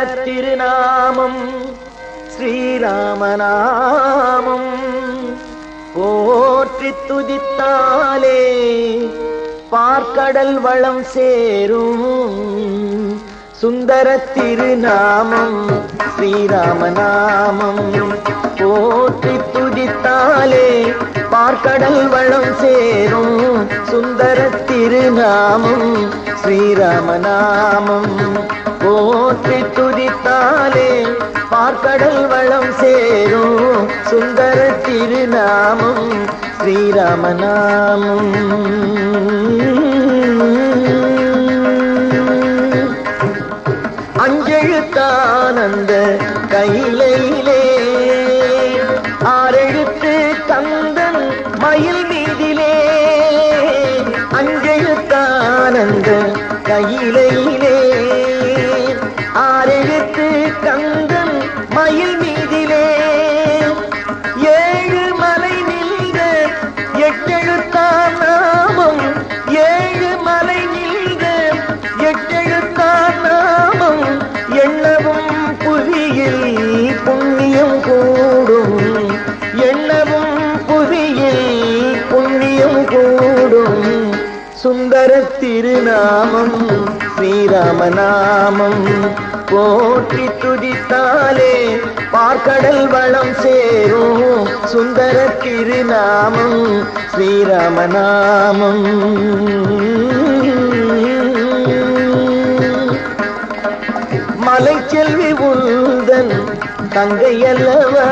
திருநாமம் ஸ்ரீராமநாமம் போற்றி துதித்தாலே பார்க்கடல் வளம் சேரும் சுந்தர திருநாமம் ஸ்ரீராமநாமம் போற்றி துதித்தாலே பார்க்கடல் வளம் சேரும் சுந்தர திருநாமம் ஸ்ரீராமநாமம் போற்றி துதித்தாலே பார்க்கடல் வளம் சேரும் சுந்தர திருநாமம் ஸ்ரீராமநாமம் அஞ்செழுத்தானந்த கையிலே ஆறெழுத்து கந்தன் மயில் மீதிலே அஞ்செழுத்தானந்த கையிலே ஆறெழுத்து கந்தன் மயில் மீதிலே ஏழு மலை நின்ற எட்டெழுத்தான் நாமம் ஏழு மலை நின்ற எட்டெழுத்தான் நாமம் எண்ணவும் புவியில் புண்ணியம் கூடும் எண்ணவும் புவியில் புண்ணியம் கூடும் சுந்தர திருநாமம் ஸ்ரீராமநாமம் போற்றி துதித்தாலே பார்க்கடல் வளம் சேரும் சுந்தர திருநாமம் ஸ்ரீராமநாமம் மலை செல்வி உந்தன் தங்கை அல்லவா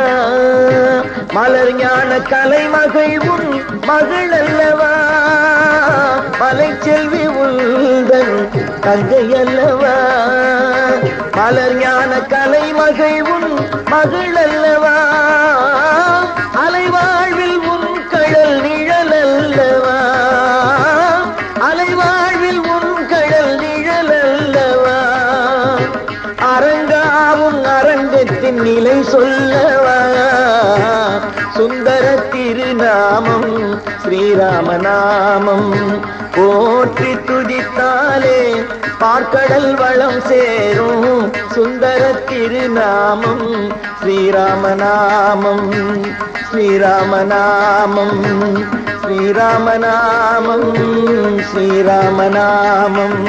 மலர் ஞான கலைமகள் உன் மகள் அல்லவா மலை செல்வி உந்தன் தங்கை அல்லவா மலர் ஞான கலைமகள் உன் மகள் அல்லவா அலைவாழ்வில் உன் கடல் நிழல் அல்லவா அலைவாழ்வில் உன் கடல் நிழல் அல்லவா அரங்காவும் அரங்கத்தின் நிலை சொல்லவா சுந்தர திருநாமம் ஸ்ரீராமநாமம் போற்றி துதித்தாலே பார்க்கடல் வளம் சேரும் சுந்தர திருநாமம் ஸ்ரீராமநாமம் ஸ்ரீராமநாமம் ஸ்ரீராமநாமம் ஸ்ரீராமநாமம்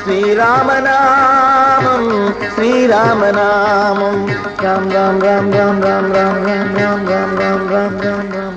ஸ்ரீராமநாமம் ஸ்ரீராமநாமம் ராம் ராம் ராம் ராம் ராம் ராம் ராம் ராம் ராம் ராம் ராம் ராம் ராம்